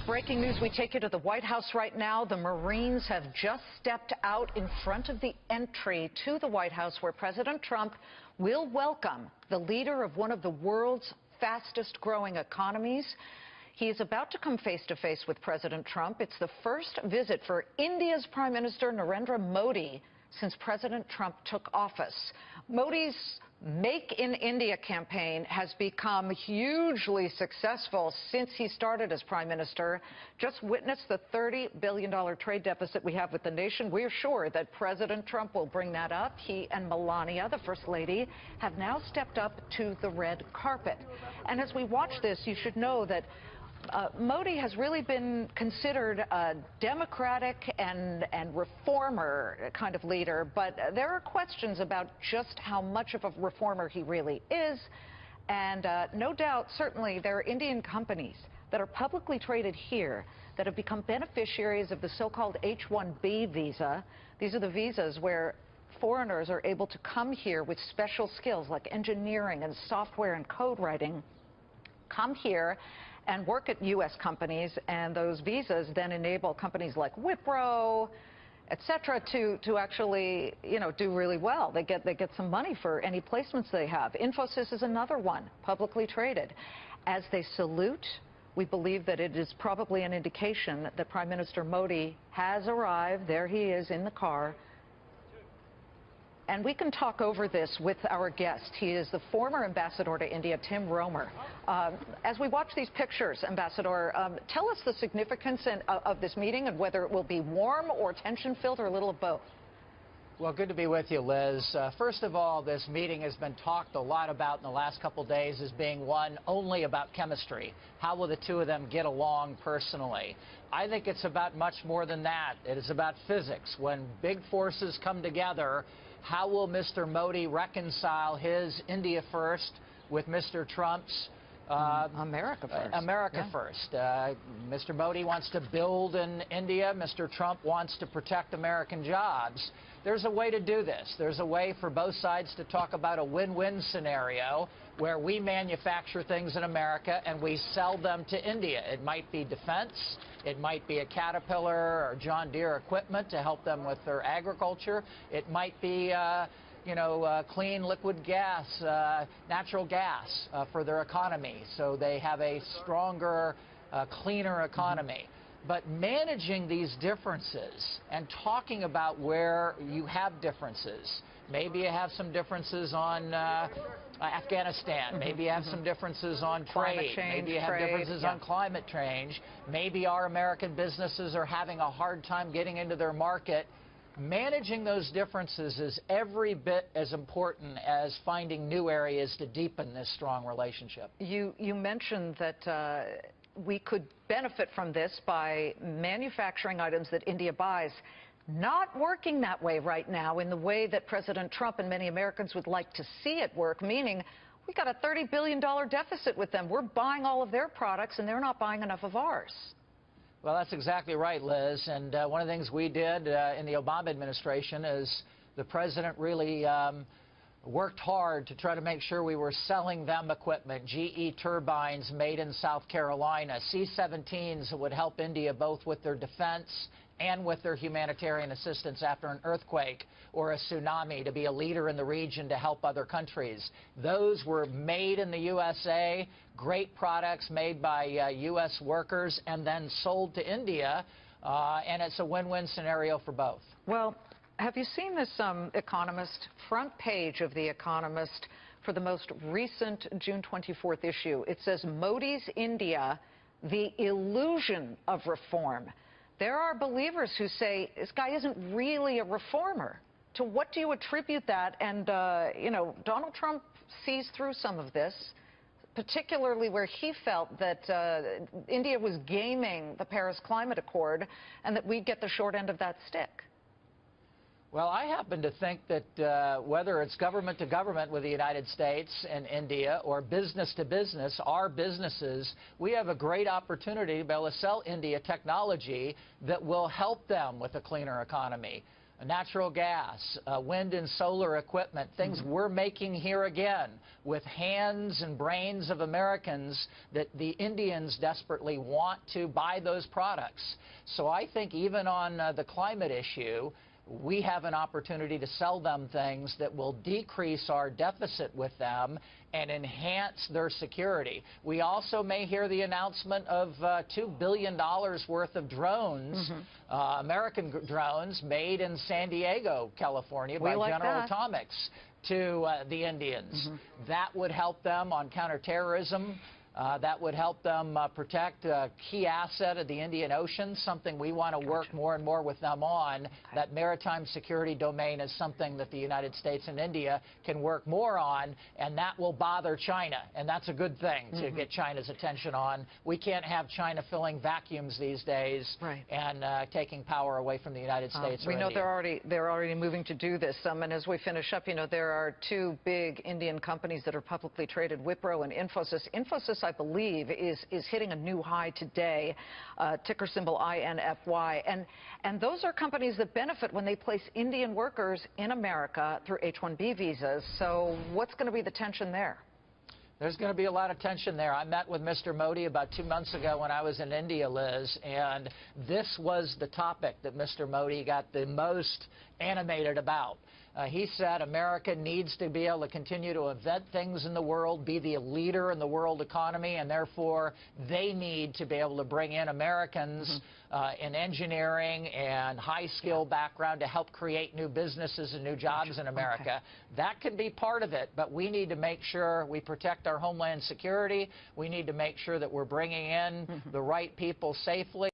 Breaking news, we take you to the White House right now. The Marines have just stepped out in front of the entry to the White House where President Trump will welcome the leader of one of the world's fastest growing economies. He is about to come face to face with President Trump. It's the first visit for India's Prime Minister Narendra Modi since President Trump took office. Modi's Make in India campaign has become hugely successful since he started as Prime Minister. Just witness the $30 billion trade deficit we have with the nation. We're sure that President Trump will bring that up. He and Melania, the First Lady, have now stepped up to the red carpet. And as we watch this, you should know that Modi has really been considered a democratic and reformer kind of leader, but there are questions about just how much of a reformer he really is. And no doubt, certainly, there are Indian companies that are publicly traded here that have become beneficiaries of the so-called H-1B visa. These are the visas where foreigners are able to come here with special skills like engineering and software and code writing, come here and work at U.S. companies, and those visas then enable companies like Wipro, et cetera, to actually, do really well. They get some money for any placements they have. Infosys is another one, publicly traded. As they salute, we believe that it is probably an indication that Prime Minister Modi has arrived. There he is in the car. And we can talk over this with our guest. He is the former ambassador to India, Tim Romer. As we watch these pictures, Ambassador, tell us the significance of this meeting and whether it will be warm or tension-filled or a little of both. Well, good to be with you, Liz. First of all, this meeting has been talked a lot about in the last couple of days as being one only about chemistry. How will the two of them get along personally? I think it's about much more than that. It is about physics. When big forces come together, how will Mr. Modi reconcile his India first with Mr. Trump's America first? America first. Mr. Modi wants to build in India. Mr. Trump wants to protect American jobs. There's a way to do this. There's a way for both sides to talk about a win-win scenario where we manufacture things in America and we sell them to India. It might be defense. It might be a Caterpillar or John Deere equipment to help them with their agriculture. It might be clean liquid gas, natural gas for their economy, so they have a stronger, cleaner economy. But managing these differences and talking about where you have differences. Maybe you have some differences on Afghanistan. Maybe you have some differences on trade. Maybe you have differences on climate change. Maybe our American businesses are having a hard time getting into their market. Managing those differences is every bit as important as finding new areas to deepen this strong relationship. You mentioned that we could benefit from this by manufacturing items that India buys. Not working that way right now in the way that President Trump and many Americans would like to see it work, meaning we got a $30 billion deficit with them. We're buying all of their products, and they're not buying enough of ours. Well, that's exactly right, Liz. And one of the things we did in the Obama administration is the president really worked hard to try to make sure we were selling them equipment, GE turbines made in South Carolina, C-17s that would help India both with their defense and with their humanitarian assistance after an earthquake or a tsunami, to be a leader in the region to help other countries. Those were made in the USA, great products made by U.S. workers and then sold to India, and it's a win-win scenario for both. Well, have you seen this Economist, front page of The Economist for the most recent June 24th issue? It says, Modi's India, the illusion of reform. There are believers who say this guy isn't really a reformer. To what do you attribute that? And, Donald Trump sees through some of this, particularly where he felt that India was gaming the Paris Climate Accord and that we'd get the short end of that stick. Well, I happen to think that whether it's government to government with the United States and India or business to business, our businesses, we have a great opportunity to be able to sell India technology that will help them with a cleaner economy. natural gas, wind and solar equipment, things we're making here again with hands and brains of Americans that the Indians desperately want to buy those products. So I think even on the climate issue, we have an opportunity to sell them things that will decrease our deficit with them and enhance their security. We also may hear the announcement of $2 billion worth of drones, American drones made in San Diego, California by General Atomics to the Indians. That would help them on counterterrorism. That would help them protect a key asset of the Indian Ocean, something we want to work more and more with them on. That maritime security domain is something that the United States and India can work more on, and that will bother China. And that's a good thing to get China's attention on. We can't have China filling vacuums these days and taking power away from the United States or We know India. they're already moving to do this. And as we finish up, you know, there are two big Indian companies that are publicly traded, Wipro and Infosys. Infosys, I believe, is hitting a new high today, ticker symbol INFY. And those are companies that benefit when they place Indian workers in America through H-1B visas. So what's going to be the tension there? There's going to be a lot of tension there. I met with Mr. Modi about 2 months ago when I was in India, Liz, and this was the topic that Mr. Modi got the most animated about. He said America needs to be able to continue to invent things in the world, be the leader in the world economy, and therefore they need to be able to bring in Americans in engineering and high-skill background to help create new businesses and new jobs in America. That can be part of it, but we need to make sure we protect our homeland security. We need to make sure that we're bringing in the right people safely.